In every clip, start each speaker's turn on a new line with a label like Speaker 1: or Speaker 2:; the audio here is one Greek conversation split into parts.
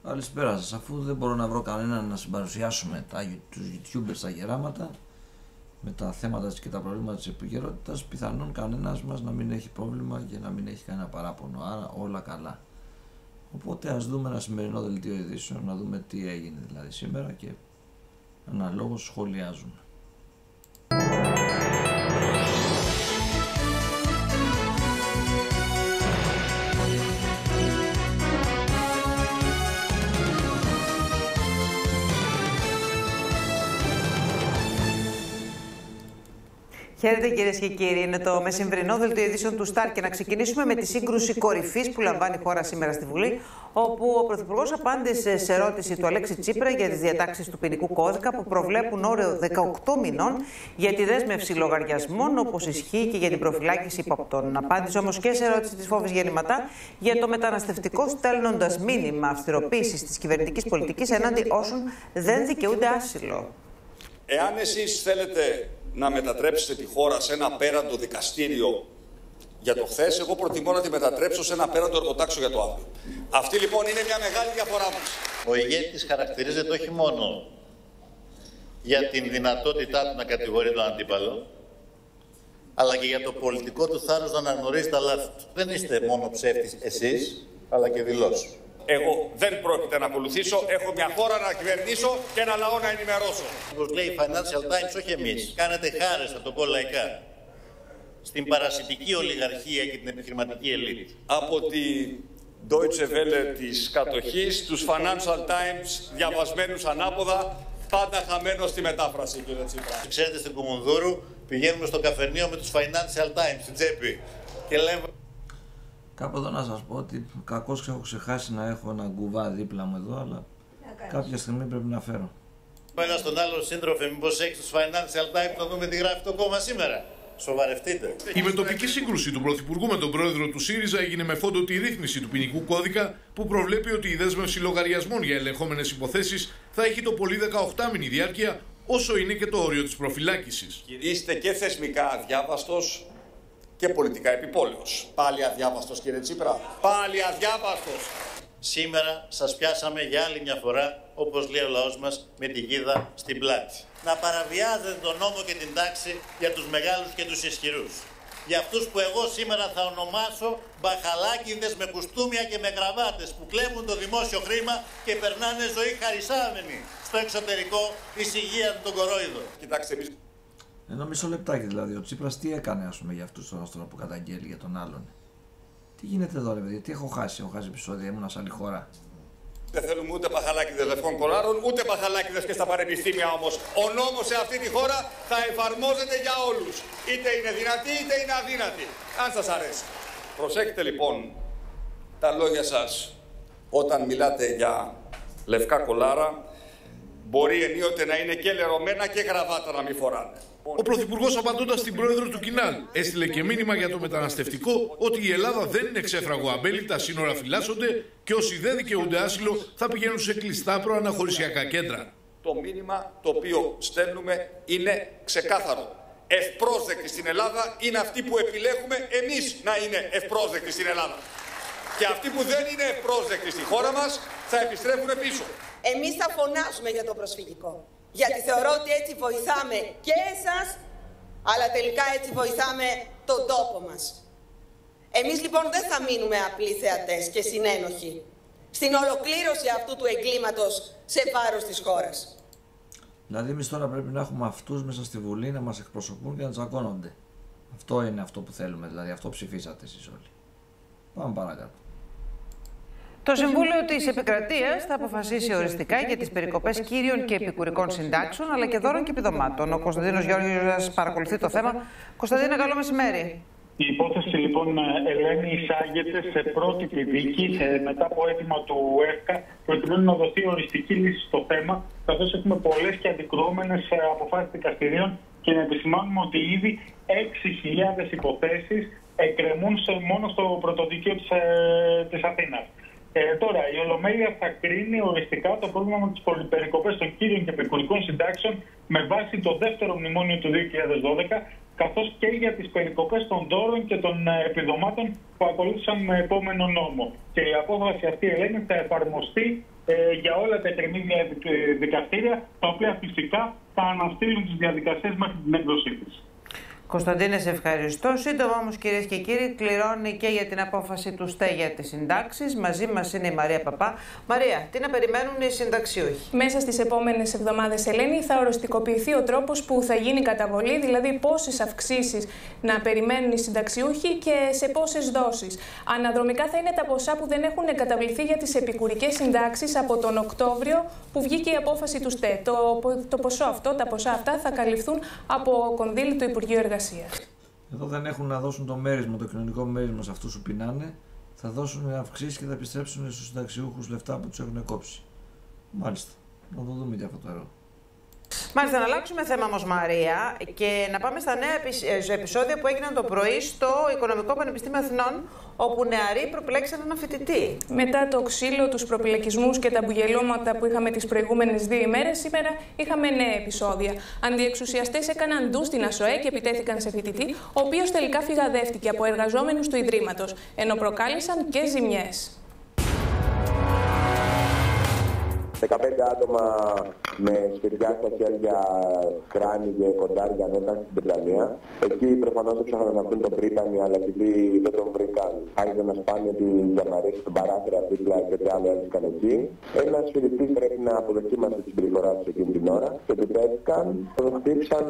Speaker 1: Καλησπέρα σας. Αφού δεν μπορώ να βρω κανέναν να συμπαρουσιάσουμε τους YouTubers τα γεράματα με τα θέματα και τα προβλήματα της επικαιρότητας, πιθανόν κανένας μας να μην έχει πρόβλημα και να μην έχει κανένα παράπονο. Άρα όλα καλά. Οπότε ας δούμε ένα σημερινό δελτίο ειδήσεων, να δούμε τι έγινε δηλαδή σήμερα και αναλόγως σχολιάζουμε.
Speaker 2: Χαίρετε κυρίες και κύριοι, είναι το μεσημβρινό δελτίο ειδήσεων του Σταρ και να ξεκινήσουμε με τη σύγκρουση κορυφής που λαμβάνει η χώρα σήμερα στη Βουλή, όπου ο Πρωθυπουργός απάντησε σε ερώτηση του Αλέξη Τσίπρα για τις διατάξεις του ποινικού κώδικα που προβλέπουν όριο 18 μηνών για τη δέσμευση λογαριασμών, όπως ισχύει και για την προφυλάκηση υπόπτων. Απάντησε όμως και σε ερώτηση της Φόβης Γεννηματά για το μεταναστευτικό, στέλνοντας μήνυμα αυστηροποίησης της κυβερνητικής πολιτικής έναντι όσων δεν δικαιούνται άσυλο.
Speaker 3: Εάν εσείς θέλετε να μετατρέψετε τη χώρα σε ένα απέραντο δικαστήριο για το χθες, εγώ προτιμώ να τη μετατρέψω σε ένα απέραντο εργοτάξιο για το αύριο. Αυτή λοιπόν είναι μια μεγάλη διαφορά μας.
Speaker 4: Ο ηγέτης χαρακτηρίζεται όχι μόνο για την δυνατότητά του να κατηγορεί τον αντίπαλο, αλλά και για το πολιτικό του θάρρος να αναγνωρίζει τα λάθη του. Δεν είστε μόνο ψεύτης εσείς, αλλά και δηλώσεις.
Speaker 3: Εγώ δεν πρόκειται να ακολουθήσω. Έχω μια χώρα να κυβερνήσω και ένα λαό να ενημερώσω.
Speaker 4: Όπως λέει η Financial Times, όχι εμείς. Κάνετε χάρες, θα το πω λαϊκά, στην παρασιτική ολιγαρχία και την επιχειρηματική ελίτ.
Speaker 3: Από τη Deutsche Welle της κατοχής, τους Financial Times διαβασμένους ανάποδα, πάντα χαμένο στη μετάφραση, κύριε Τσίπρα.
Speaker 4: Ξέρετε, στην Κουμουνδούρου πηγαίνουμε στο καφενείο με τους Financial Times στην τσέπη και λέμε...
Speaker 1: Κάπου εδώ να σας πω ότι κακώς έχω ξεχάσει να έχω ένα γκουβά δίπλα μου εδώ, αλλά κάποια στιγμή πρέπει να φέρω.
Speaker 4: Ένα στον άλλο σύντροφε, μήπως έχει τους Financial Times να δούμε τι γράφει το κόμμα σήμερα. Σοβαρευτείτε.
Speaker 5: Η μετοπική σύγκρουση του Πρωθυπουργού με τον πρόεδρο του ΣΥΡΙΖΑ έγινε με φόντο τη ρύθμιση του ποινικού κώδικα που προβλέπει ότι η δέσμευση λογαριασμών για ελεγχόμενες υποθέσεις θα έχει το πολύ 18μηνη διάρκεια, όσο είναι και το όριο της προφυλάκησης.
Speaker 3: Είστε και θεσμικά αδιάβαστος και πολιτικά επιπόλαιος. Πάλι αδιάβαστος, κύριε Τσίπρα. Πάλι αδιάβαστος.
Speaker 4: Σήμερα σας πιάσαμε για άλλη μια φορά, όπως λέει ο λαός μας, με τη γίδα στην πλάτη. Να παραβιάζετε τον νόμο και την τάξη για τους μεγάλους και τους ισχυρούς. Για αυτούς που εγώ σήμερα θα ονομάσω μπαχαλάκιδες με κουστούμια και με γραβάτες που κλέβουν το δημόσιο χρήμα και περνάνε ζωή χαρισάμενη στο εξωτερικό της υγείας των κορόιδων.
Speaker 3: Κοιτάξτε, εμείς...
Speaker 1: Ένα μισό λεπτάκι δηλαδή. Ο Τσίπρας τι έκανε, ας πούμε, για αυτούς τώρα που καταγγέλει για τον άλλον. Τι γίνεται εδώ, ρε παιδί, τι έχω χάσει επεισόδια, ήμουνα σε άλλη χώρα.
Speaker 3: Δεν θέλουμε ούτε παχαλάκιδες λευκών κολάρων, ούτε παχαλάκιδες και στα πανεπιστήμια όμως. Ο νόμος σε αυτή τη χώρα θα εφαρμόζεται για όλους. Είτε είναι δυνατοί είτε είναι αδύνατοι. Αν σας αρέσει. Προσέχετε λοιπόν τα λόγια σας όταν μιλάτε για λευκά κολάρα. Μπορεί ενίοτε να είναι και λερωμένα και γραβάτα να μην φοράνε.
Speaker 5: Ο Πρωθυπουργός, απαντώντας στην πρόεδρο του Κινάλ, έστειλε και μήνυμα για το μεταναστευτικό ότι η Ελλάδα δεν είναι ξέφραγο αμπέλι, τα σύνορα φυλάσσονται και όσοι δεν δικαιούνται άσυλο θα πηγαίνουν σε κλειστά προαναχωρησιακά κέντρα.
Speaker 3: Το μήνυμα το οποίο στέλνουμε είναι ξεκάθαρο. Ευπρόσδεκτοι στην Ελλάδα είναι αυτοί που επιλέγουμε εμείς να είναι ευπρόσδεκτοι στην Ελλάδα. Και αυτοί που δεν είναι ευπρόσδεκτοι στη χώρα μας θα επιστρέφουν πίσω.
Speaker 6: Εμείς θα φωνάσουμε για το προσφυγικό. Γιατί θεωρώ ότι έτσι βοηθάμε και εσάς, αλλά τελικά έτσι βοηθάμε τον τόπο μας. Εμείς λοιπόν δεν θα μείνουμε απλοί θεατές και συνένοχοι στην ολοκλήρωση αυτού του εγκλήματος σε βάρος της χώρας.
Speaker 1: Δηλαδή εμείς τώρα πρέπει να έχουμε αυτούς μέσα στη Βουλή να μας εκπροσωπούν και να τσακώνονται. Αυτό είναι αυτό που θέλουμε, δηλαδή αυτό ψηφίσατε εσείς όλοι. Πάμε παρακάτω.
Speaker 2: Το Συμβούλιο της Επικρατείας θα αποφασίσει οριστικά για τις περικοπές κύριων και επικουρικών συντάξεων, αλλά και δώρων και επιδομάτων. Ο Κωνσταντίνος Γιώργιος παρακολουθεί το θέμα. Κωνσταντίνε, καλό μεσημέρι.
Speaker 7: Η υπόθεση λοιπόν, Ελένη, εισάγεται σε πρώτη δίκη μετά από αίτημα του ΕΦΚΑ, προκειμένου να δοθεί οριστική λύση στο θέμα, καθώς έχουμε πολλές και αντικρουόμενες αποφάσεις δικαστηρίων και να επισημάνουμε ότι ήδη 6.000 υποθέσεις εκκρεμούν μόνο στο πρωτοδικείο της Αθήνας. Τώρα, η Ολομέλεια θα κρίνει οριστικά το πρόβλημα με τις περικοπές των κύριων και επικουρικών συντάξεων με βάση το δεύτερο μνημόνιο του 2012, καθώς και για τις περικοπές των δώρων και των επιδομάτων που ακολούθησαν με επόμενο νόμο. Και η απόφαση αυτή, Ελένη, θα εφαρμοστεί για όλα τα εκκρεμίδια δικαστήρια, τα οποία φυσικά θα αναστείλουν τις διαδικασίες μέχρι την έκδοσή της.
Speaker 2: Κωνσταντίνε, σε ευχαριστώ. Σύντομα όμως, κυρίες και κύριοι, κληρώνει και για την απόφαση του ΣΤΕ για τις συντάξεις. Μαζί μας είναι η Μαρία Παπά. Μαρία, τι να περιμένουν οι συνταξιούχοι?
Speaker 8: Μέσα στις επόμενες εβδομάδες, Ελένη, θα οριστικοποιηθεί ο τρόπος που θα γίνει η καταβολή, δηλαδή πόσες αυξήσεις να περιμένουν οι συνταξιούχοι και σε πόσες δόσεις. Αναδρομικά θα είναι τα ποσά που δεν έχουν καταβληθεί για τις επικουρικές συντάξεις από τον Οκτώβριο που βγήκε η απόφαση του ΣΤΕ. Το ποσό αυτό, τα ποσά αυτά θα καλυφθούν από κονδύλι του Υπουργείου Εργασίας.
Speaker 1: Εδώ δεν έχουν να δώσουν το μέρισμα, το κοινωνικό μέρισμα σε αυτούς που πεινάνε. Θα δώσουν αυξήσεις και θα επιστρέψουν στους συνταξιούχους λεφτά που τους έχουν κόψει. Μάλιστα. Να το δούμε και αυτό το έργο.
Speaker 2: Μάλιστα, να αλλάξουμε θέμα όμως, Μαρία, και να πάμε στα νέα επεισόδια που έγιναν το πρωί στο Οικονομικό Πανεπιστήμιο Αθηνών, όπου νεαροί προπηλέξαν ένα φοιτητή.
Speaker 8: Μετά το ξύλο, τους προπηλεκισμούς και τα μπουγελώματα που είχαμε τις προηγούμενες 2 ημέρες, σήμερα είχαμε νέα επεισόδια. Αντιεξουσιαστές έκαναν ντου στην ΑΣΟΕ και επιτέθηκαν σε φοιτητή, ο οποίος τελικά φυγαδεύτηκε από εργαζόμενους του Ιδρύματος, ενώ προκάλεσαν και ζημιές.
Speaker 9: 15 άτομα με σφυριά στα χέρια, κράνη και κοντάρια ανέβηκαν στην Βρετανία. Εκεί προφανώς έψαχναν να βρουν τον Πρίτανη, αλλά επειδή δεν τον βρήκαν, άρχισαν να σπάνε τη διαμαρία στον παράθυρα δίπλα και τι άλλο έβρισκαν εκεί. Ένας φοιτητής πρέπει να αποδοκίμασε την περιφορά του εκείνη την ώρα και επιτέθηκαν, τον χτύπησαν.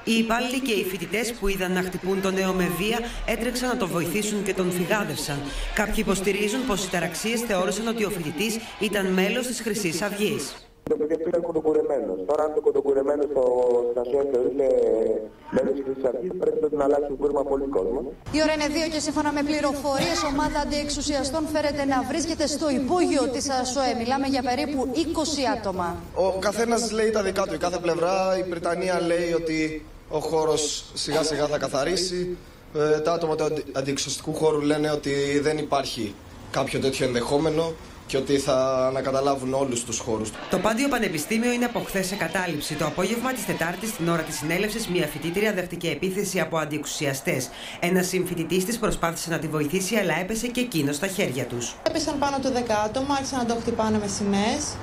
Speaker 10: Οι υπάλληλοι και οι φοιτητές που είδαν να χτυπούν τον νέο με βία έτρεξαν να τον βοηθήσουν και τον φυγάδευσαν. Κάποιοι υποστηρίζουν πως οι ταραξίες θεώρησαν ότι ο φοιτητής ήταν μέλος της Χρυσής Αυγής.
Speaker 9: Το παιδί αυτό ήταν κοντοκουρεμένος. Τώρα, αν το κοντοκουρεμένο στην ΑΣΟΕ θεωρείται μέλος της Χρυσής Αυγής, πρέπει να αλλάξει το κούρεμα πολλοί κόσμος.
Speaker 11: Η ώρα είναι 2 και σύμφωνα με πληροφορίες, ομάδα αντιεξουσιαστών φέρεται να βρίσκεται στο υπόγειο της ΑΣΟΕ. Μιλάμε για περίπου 20 άτομα.
Speaker 12: Ο καθένας λέει τα δικά του. Η κάθε πλευρά, η Βρετανία λέει ότι ο χώρος σιγά σιγά θα καθαρίσει. Τα άτομα του αντιεξουσιαστικού χώρου λένε ότι δεν υπάρχει κάποιο τέτοιο ενδεχόμενο και ότι θα ανακαταλάβουν όλους τους χώρους.
Speaker 10: Το Πάντιο Πανεπιστήμιο είναι από χθες σε κατάληψη. Το απόγευμα της Τετάρτης, την ώρα της συνέλευσης, μια φοιτήτρια δέχτηκε επίθεση από αντιεξουσιαστές. Ένας συμφοιτητής της προσπάθησε να τη βοηθήσει, αλλά έπεσε και εκείνος στα χέρια τους.
Speaker 13: Έπεσαν πάνω του 10 άτομα, άρχισαν να το χτυπάνε με σημαίες,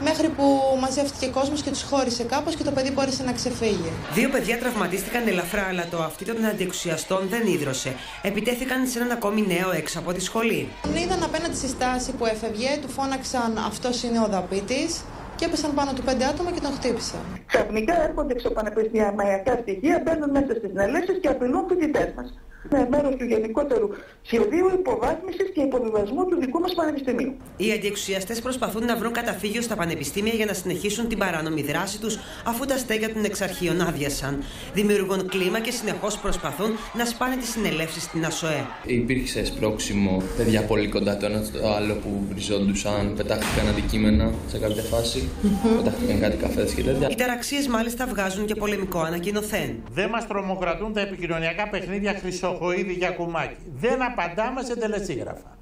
Speaker 13: μέχρι που μαζεύτηκε κόσμος και τους χώρισε κάπως και το παιδί μπόρεσε να ξεφύγει.
Speaker 10: 2 παιδιά τραυματίστηκαν ελαφρά, αλλά το αυτί των αντιεξουσιαστών δεν ίδρωσε. Επιτέθηκαν σε έναν ακόμη νέο έξω από τη σχολή.
Speaker 13: Τον είδαν απέναντι στη στάση που έφευγε, του φώναξαν «αυτός είναι ο δαπίτης» και έπεσαν πάνω του 5 άτομα και τον χτύπησαν.
Speaker 14: Ξαφνικά έρχονται εξωπανεπιστημιακά στοιχεία, μπαίνουν μέσα στις συνελεύσεις και απειλούν φοιτητές μας. Είναι μέρος του γενικότερου σχεδίου υποβάθμισης και υποβιβασμού του δικού μας πανεπιστημίου.
Speaker 10: Οι αντιεξουσιαστές προσπαθούν να βρουν καταφύγιο στα πανεπιστήμια για να συνεχίσουν την παράνομη δράση τους, αφού τα στέγια των εξαρχείων άδειασαν. Δημιουργούν κλίμα και συνεχώς προσπαθούν να σπάνε τις συνελεύσεις στην ΑΣΟΕ.
Speaker 15: Υπήρξε σπρώξιμο, παιδιά πολύ κοντά το ένα στο άλλο που βριζόντουσαν, πετάχτηκαν αντικείμενα σε κάποια φάση, πετάχτηκαν κάτι καφέδες και τέτοια.
Speaker 10: Οι ταραξίες μάλιστα βγάζουν και πολεμικό ανακοινωθέν.
Speaker 16: Δεν μας τρομοκρατούν τα επικοινωνιακά παιχνίδια Χρυσοχοΐδη για κουμάκι. Δεν απαντάμε σε τελεσίγραφα.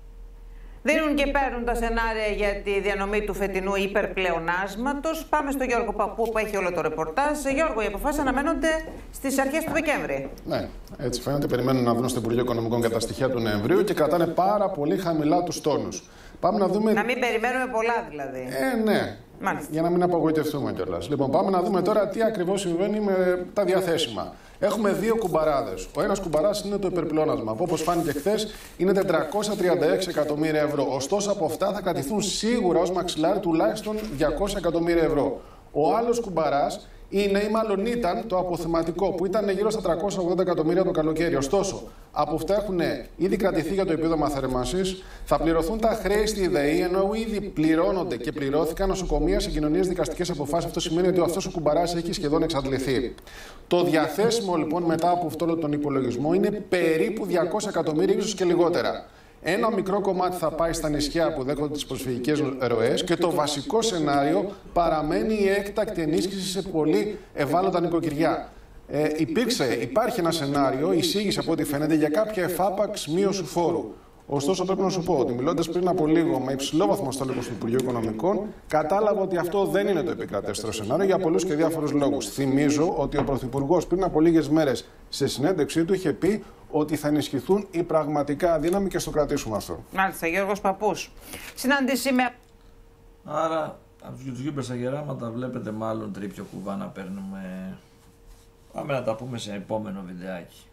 Speaker 2: Δίνουν και παίρνουν τα σενάρια για τη διανομή του φετινού υπερπλεονάσματος. Πάμε στο Γιώργο Παππού που έχει όλο το ρεπορτάζ. Γιώργο, οι αποφάσεις αναμένονται στις αρχές του Δεκέμβρη.
Speaker 17: Ναι, έτσι φαίνεται. Περιμένουν να δουν στο Υπουργείο Οικονομικών και τα στοιχεία του Νοεμβρίου και κρατάνε πάρα πολύ χαμηλά τους τόνους. Πάμε να δούμε.
Speaker 2: Να μην περιμένουμε πολλά δηλαδή.
Speaker 17: Ναι. Μάλιστα. Για να μην απογοητευτούμε κιόλας. Λοιπόν, πάμε να δούμε τώρα τι ακριβώς συμβαίνει με τα διαθέσιμα. Έχουμε 2 κουμπαράδες. Ο ένας κουμπαράς είναι το υπερπλεόνασμα, που όπως φάνηκε χθες είναι 436 εκατομμύρια ευρώ. Ωστόσο, από αυτά θα κρατηθούν σίγουρα ως μαξιλάρι τουλάχιστον 200 εκατομμύρια ευρώ. Ο άλλος κουμπαράς είναι ή μάλλον ήταν το αποθεματικό που ήταν γύρω στα 380 εκατομμύρια το καλοκαίρι. Ωστόσο, από αυτά έχουν ήδη κρατηθεί για το επίδομα θέρμανσης, θα πληρωθούν τα χρέη στη ΔΕΗ, ενώ ήδη πληρώνονται και πληρώθηκαν νοσοκομεία, συγκοινωνίες, δικαστικές αποφάσεις. Αυτό σημαίνει ότι αυτός ο κουμπαράς έχει σχεδόν εξαντληθεί. Το διαθέσιμο λοιπόν μετά από αυτόν τον υπολογισμό είναι περίπου 200 εκατομμύρια, ίσως και λιγότερα. Ένα μικρό κομμάτι θα πάει στα νησιά που δέχονται τις προσφυγικές ροές και το βασικό σενάριο παραμένει η έκτακτη ενίσχυση σε πολύ ευάλωτα νοικοκυριά. Υπάρχει ένα σενάριο, εισήγησε από ό,τι φαίνεται, για κάποια εφάπαξ μείωση φόρου. Ωστόσο, πρέπει να σου πω ότι μιλώντας πριν από λίγο με υψηλόβαθμο στέλεχος του Υπουργείου Οικονομικών, κατάλαβα ότι αυτό δεν είναι το επικρατέστερο σενάριο για πολλούς και διάφορους λόγους. Θυμίζω ότι ο Πρωθυπουργός πριν από λίγες μέρες σε συνέντευξή του είχε πει ότι θα ενισχυθούν οι πραγματικά αδύναμοι και στο κρατήσουμε αυτό.
Speaker 2: Μάλιστα, Γιώργος Παππούς. Συνάντηση με.
Speaker 1: Άρα, από τους YouTubers στα γεράματα βλέπετε μάλλον τρίπιο κουβά να παίρνουμε. Πάμε να τα πούμε σε επόμενο βιντεάκι.